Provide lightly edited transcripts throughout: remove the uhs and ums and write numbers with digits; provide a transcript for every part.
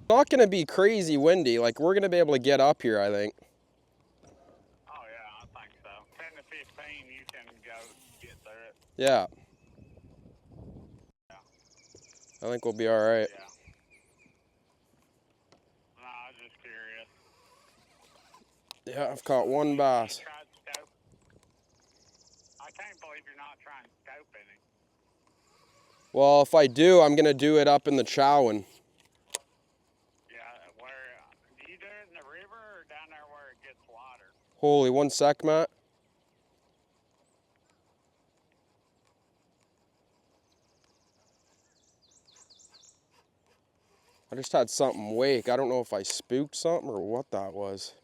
Not going to be crazy windy. Like, we're going to be able to get up here, I think. Oh, yeah, I think so. 10 to 15, you can go get through it. Yeah. Yeah. I think we'll be all right. Yeah. No, I was just curious. Yeah, I've caught one bass. Tried scope. I can't believe you're not trying to scope any. Well, if I do, I'm going to do it up in the Chowan. Yeah, where, do you do it in the river or down there where it gets water? Holy, 1 sec, Matt. I just had something wake. I don't know if I spooked something or what that was.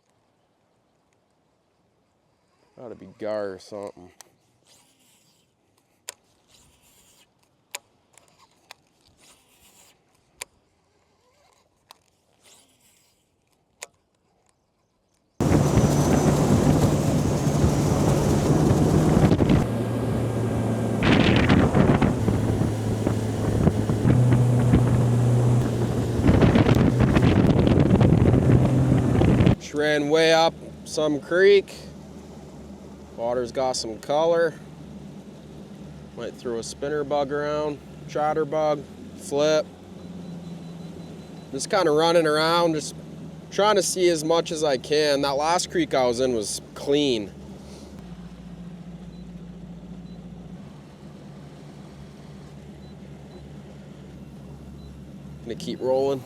Gotta be gar or something. Just ran way up some creek. Water's got some color. Might throw a spinner bug around, chatterbug, flip. Just kind of running around, just trying to see as much as I can. That last creek I was in was clean. Gonna keep rolling.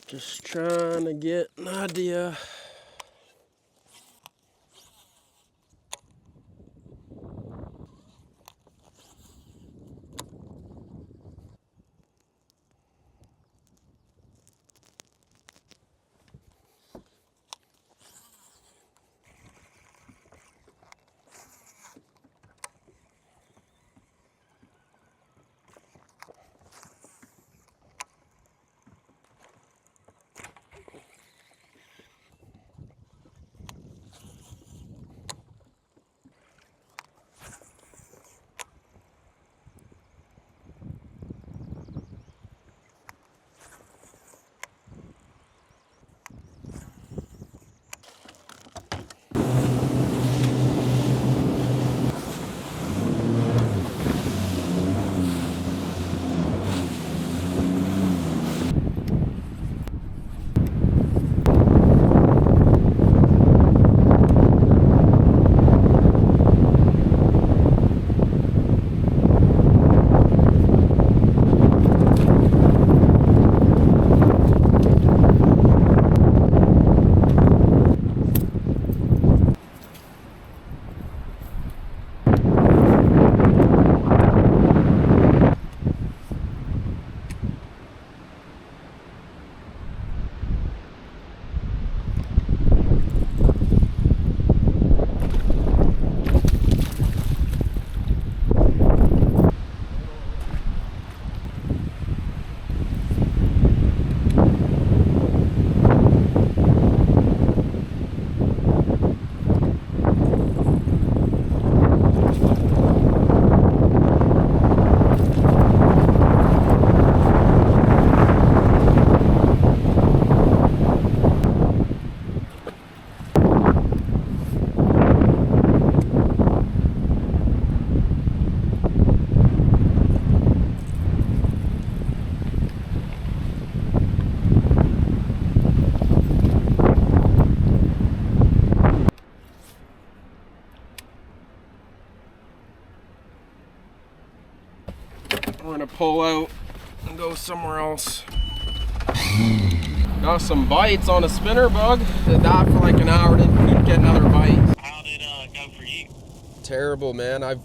Just trying to get an idea. We're gonna pull out and go somewhere else. Got some bites on a spinner bug. Did that for like an hour, didn't get another bite. How did it go for you? Terrible, man. I've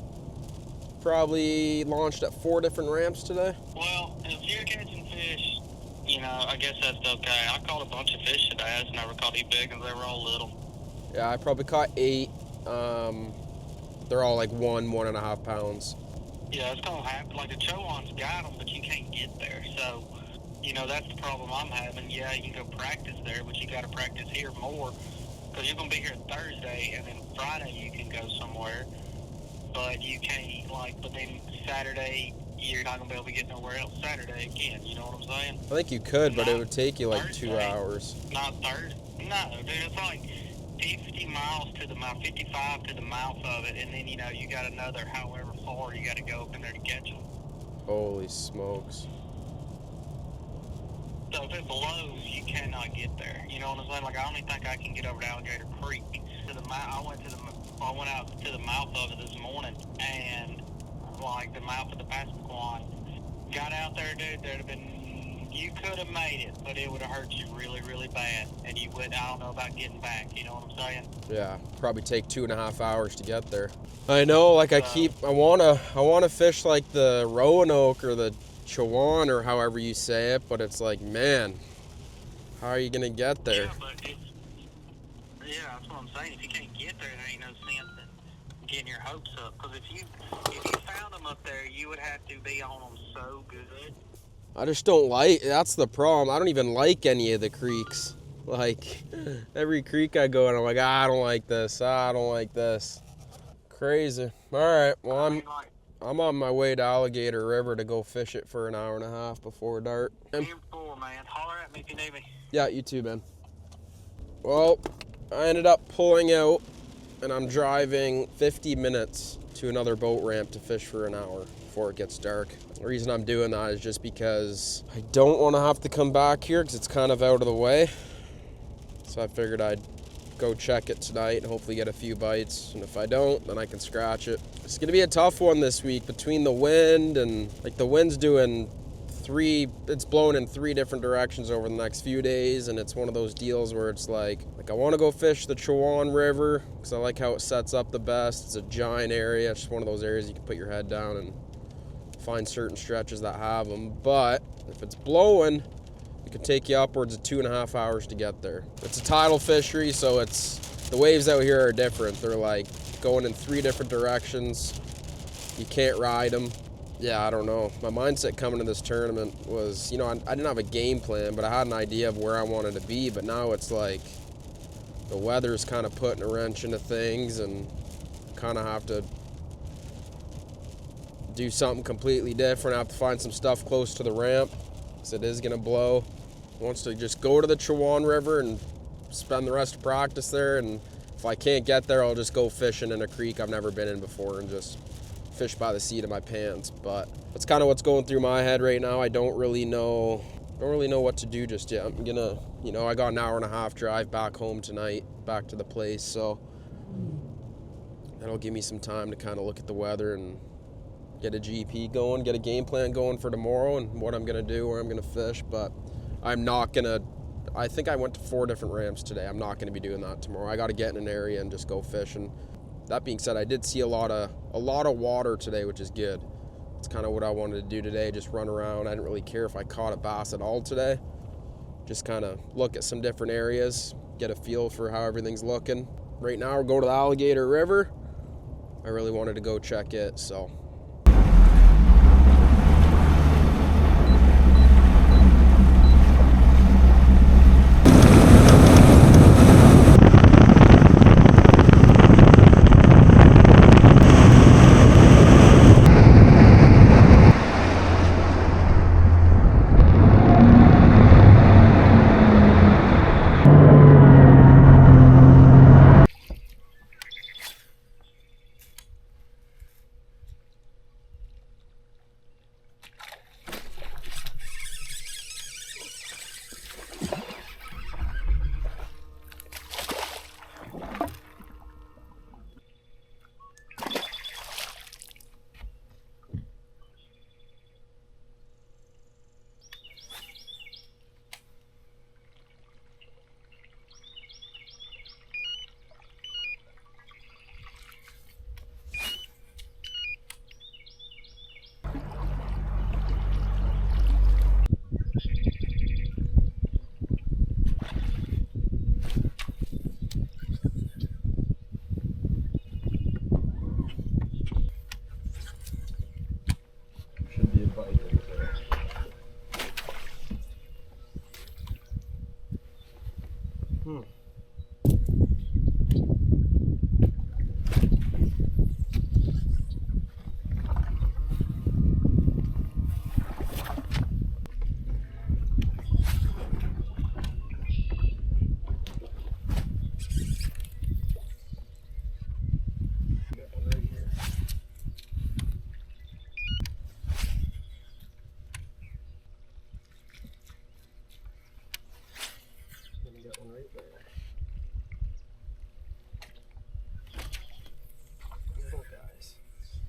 probably launched at 4 different ramps today. Well, if you're catching fish, you know, I guess that's okay. I caught a bunch of fish today. I just never caught any big ones. They were all little. Yeah, I probably caught 8. They're all like 1.5 pounds. Yeah, it's gonna happen. Like the Chowan's got them, but you can't get there. So, you know, that's the problem I'm having. Yeah, you can go practice there, but you got to practice here more because you're gonna be here Thursday, and then Friday you can go somewhere. But you can't, like, but then Saturday you're not gonna be able to get nowhere else Saturday again. You know what I'm saying? I think you could, but Not it would take you like Thursday. 2 hours. Not Thursday. No, dude, it's like 50 miles to the mouth, 55 to the mouth of it, and then, you know, you got another however far you got to go up in there to catch them. Holy smokes. So if it blows, you cannot get there. You know what I'm saying? Like, I don't even think I can get over to Alligator Creek. I went out to the mouth of it this morning, and like the mouth of the Pasquotank. Got out there, dude. There'd have been, you could have made it, but it would have hurt you really, really bad, and you would. I don't know about getting back. You know what I'm saying? Yeah, probably take 2.5 hours to get there. I know, like I wanna fish like the Roanoke or the Chowan or however you say it, but it's like, man, how are you gonna get there? Yeah, but that's what I'm saying. If you can't get there, there ain't no sense in getting your hopes up. Because if you found them up there, you would have to be on them so good. I just don't like, that's the problem. I don't even like any of the creeks. Like, every creek I go in, I'm like, I don't like this, I don't like this. Crazy. All right, well, I'm on my way to Alligator River to go fish it for an hour and a half before dark. Man. Holler at me if you need me. Yeah, you too, man. Well, I ended up pulling out, and I'm driving 50 minutes to another boat ramp to fish for an hour before it gets dark. The reason I'm doing that is just because I don't want to have to come back here because it's kind of out of the way. So I figured I'd go check it tonight and hopefully get a few bites. And if I don't, then I can scratch it. It's going to be a tough one this week between the wind and, like, the wind's doing it's blowing in 3 different directions over the next few days, and it's one of those deals where it's like I want to go fish the Chowan River because I like how it sets up the best. It's a giant area. It's just one of those areas you can put your head down and find certain stretches that have them. But if it's blowing, it could take you upwards of 2.5 hours to get there. It's a tidal fishery, so the waves out here are different. They're like going in 3 different directions. You can't ride them. Yeah, I don't know. My mindset coming to this tournament was, you know, I didn't have a game plan, but I had an idea of where I wanted to be. But now it's like the weather's kind of putting a wrench into things, and kind of have to do something completely different. I have to find some stuff close to the ramp because it is going to blow. I want to just go to the Chowan River and spend the rest of practice there. And if I can't get there, I'll just go fishing in a creek I've never been in before and just fish by the seat of my pants. But that's kind of what's going through my head right now. I don't really know what to do just yet. I'm gonna, you know, I got an hour and a half drive back home tonight, back to the place, so that'll give me some time to kind of look at the weather and get a GP going, get a game plan going for tomorrow and what I'm gonna do, where I'm gonna fish. But I'm not gonna, I think I went to 4 different ramps today. I'm not gonna be doing that tomorrow. I gotta get in an area and just go fishing. That being said, I did see a lot of water today, which is good. It's kind of what I wanted to do today, just run around. I didn't really care if I caught a bass at all today. Just kind of look at some different areas, get a feel for how everything's looking. Right now we're going to the Alligator River. I really wanted to go check it, so.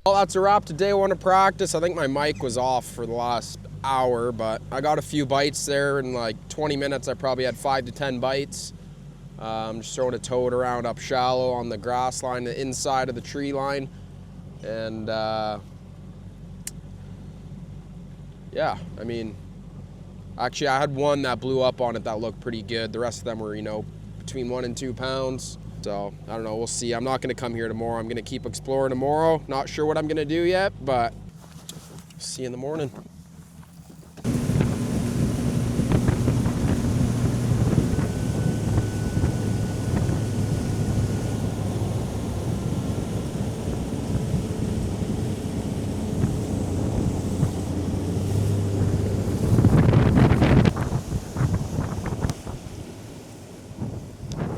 Well, that's a wrap to day one of practice. I think my mic was off for the last hour, but I got a few bites there. In like 20 minutes, I probably had 5 to 10 bites. Just throwing a toad around up shallow on the grass line, the inside of the tree line. And yeah, I mean, actually I had one that blew up on it that looked pretty good. The rest of them were, you know, between 1 and 2 pounds. So, I don't know, we'll see. I'm not going to come here tomorrow. I'm going to keep exploring tomorrow. Not sure what I'm going to do yet, but see you in the morning.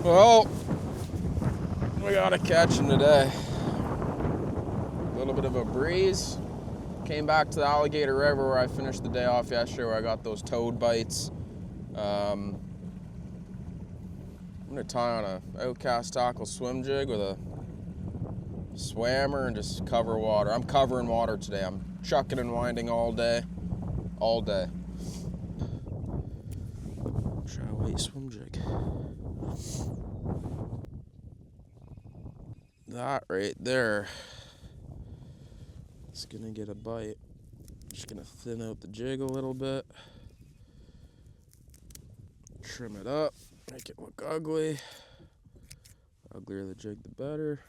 Well, we got a catch him today. A little bit of a breeze. Came back to the Alligator River where I finished the day off yesterday, where I got those toad bites. I'm gonna tie on a outcast tackle swim jig with a swammer and just cover water. I'm covering water today. I'm chucking and winding all day. All day. Try a weight swim jig. That right there is gonna get a bite. Just gonna thin out the jig a little bit, trim it up, make it look ugly. Uglier the jig, the better.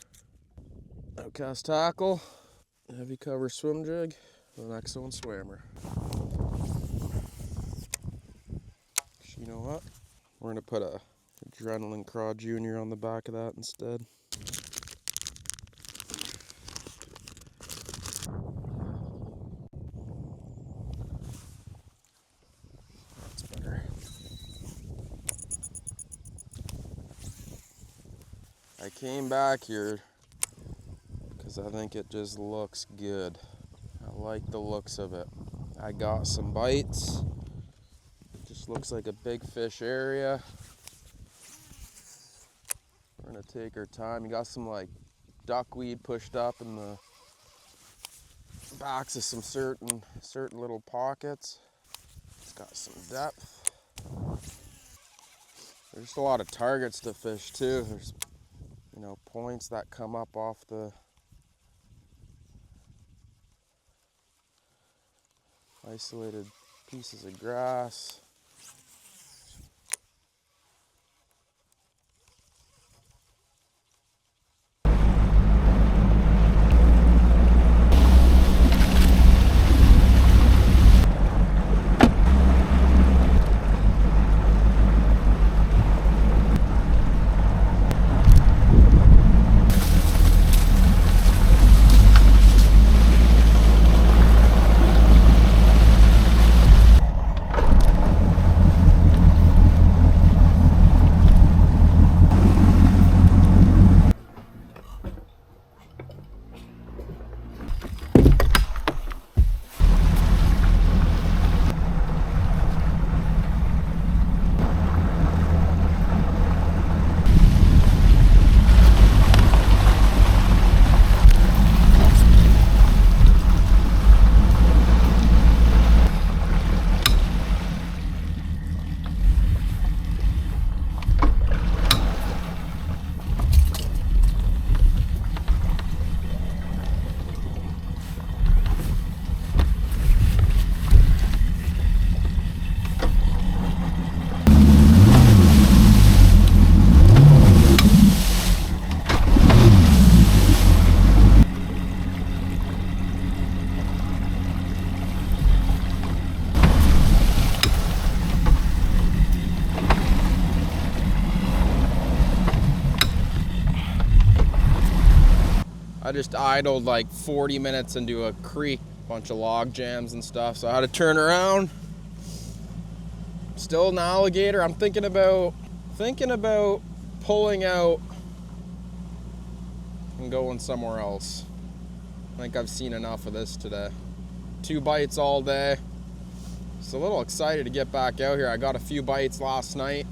Outcast tackle, heavy cover swim jig, the next one swammer. You know what? We're gonna put a Adrenaline Craw Junior on the back of that instead. That's better. I came back here because I think it just looks good. I like the looks of it. I got some bites. It just looks like a big fish area. We're gonna take our time. You got some like duckweed pushed up in the backs of some certain little pockets. It's got some depth. There's just a lot of targets to fish too. There's, you know, points that come up off the isolated pieces of grass. I just idled like 40 minutes into a creek, bunch of log jams and stuff, so I had to turn around. Still an alligator. I'm thinking about pulling out and going somewhere else. I think I've seen enough of this today. 2 bites all day. Just a little excited to get back out here. I got a few bites last night.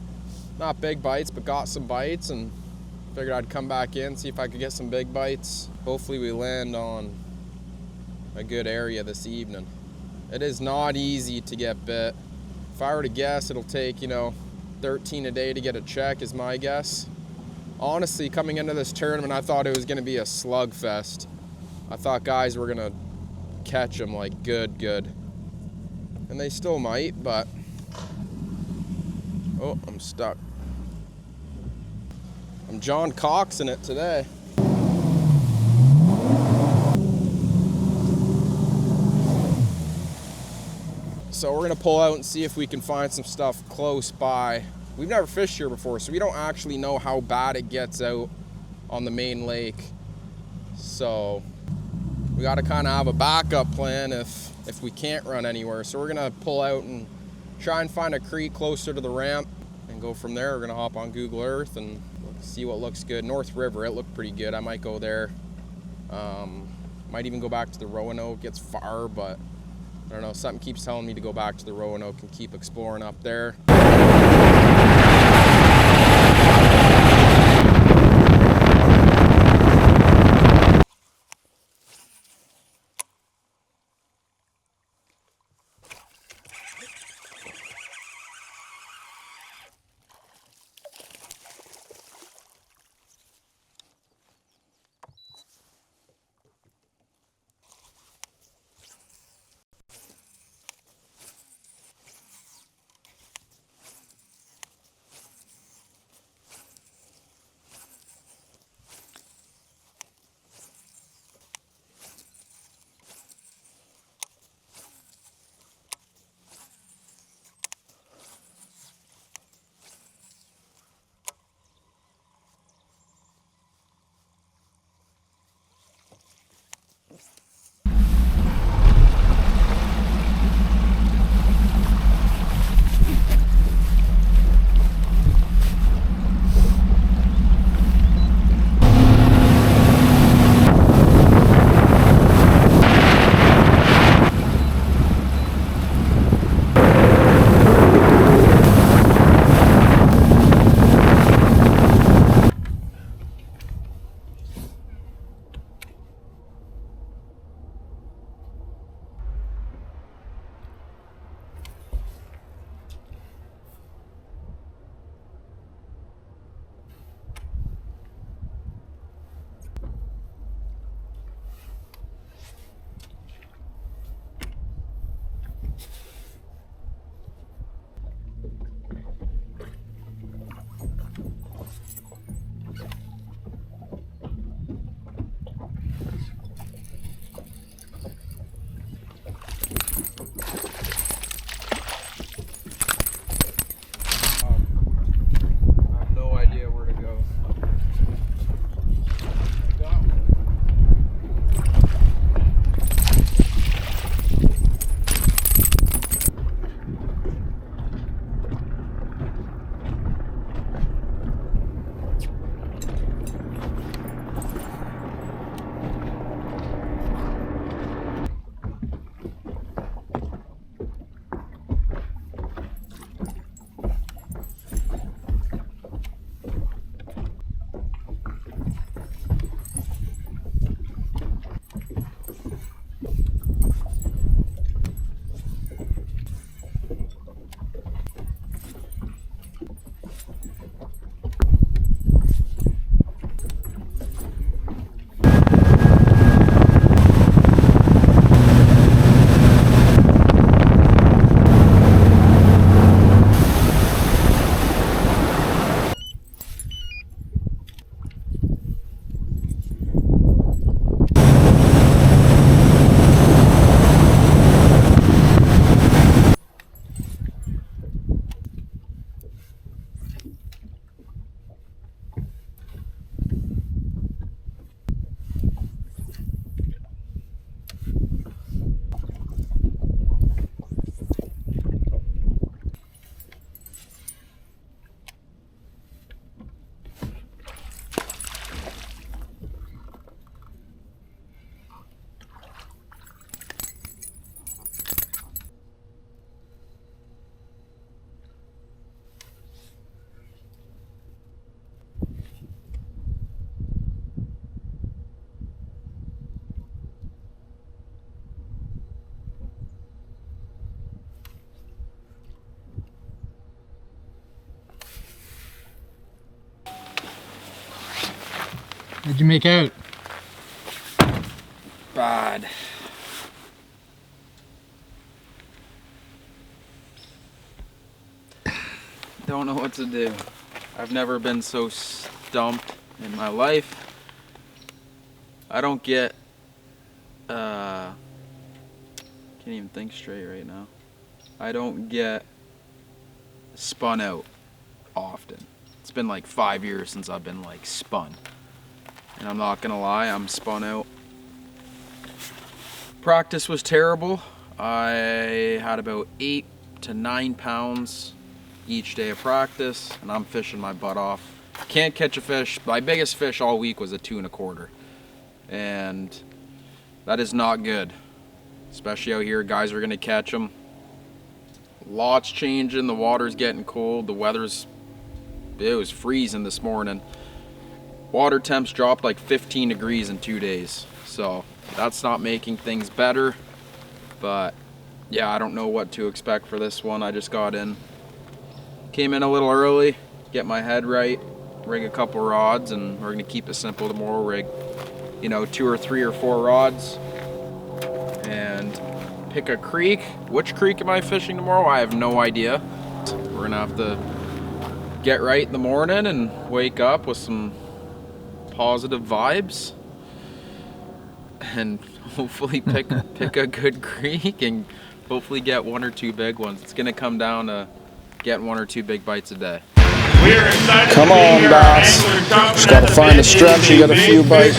Not big bites, but got some bites, and figured I'd come back in, see if I could get some big bites. Hopefully we land on a good area this evening. It is not easy to get bit. If I were to guess, it'll take, 13 a day to get a check is my guess. Honestly, coming into this tournament, I thought it was going to be a slugfest. I thought guys were going to catch them like good. And they still might, but... Oh, I'm stuck. I'm John Coxing it today. So we're gonna pull out and see if we can find some stuff close by. We've never fished here before, so we don't actually know how bad it gets out on the main lake. So we gotta kind of have a backup plan if we can't run anywhere. So we're gonna pull out and try and find a creek closer to the ramp and go from there. We're gonna hop on Google Earth and see what looks good. North River, it looked pretty good. I might go there. Might even go back to the Roanoke. It's far, but I don't know. Something keeps telling me to go back to the Roanoke and keep exploring up there. How'd you make out? Bad. Don't know what to do. I've never been so stumped in my life. I don't get, can't even think straight right now. I don't get spun out often. It's been like 5 years since I've been like spun. And I'm not gonna lie, I'm spun out. Practice was terrible. I had about 8 to 9 pounds each day of practice, and I'm fishing my butt off. Can't catch a fish. My biggest fish all week was a 2 1/4. And that is not good. Especially out here, guys are gonna catch them. Lots changing, the water's getting cold, the weather's, it was freezing this morning. Water temps dropped like 15 degrees in 2 days. So that's not making things better. But yeah, I don't know what to expect for this one. I just got in. Came in a little early, get my head right, rig a couple rods, and we're gonna keep it simple tomorrow. Rig, 2 or 3 or 4 rods, and pick a creek. Which creek am I fishing tomorrow? I have no idea. We're gonna have to get right in the morning and wake up with some positive vibes, and hopefully pick a good creek and hopefully get 1 or 2 big ones. It's gonna come down to getting 1 or 2 big bites a day. Come on, Bass. Just gotta find a stretch, you got a few bites.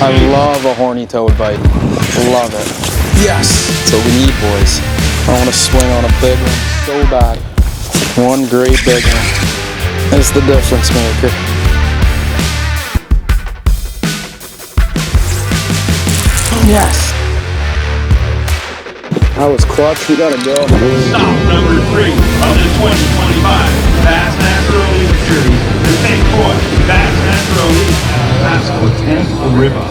I love a horny toad bite. Love it. Yes! That's what we need, boys. I want to swing on a big one so bad. One great big one. That's the difference maker. Yes! That was clutch, we gotta go. Stop number 3 of the 2025 Bassmaster Elite Series. The same boy, Bassmaster Elite, Pasquotank River.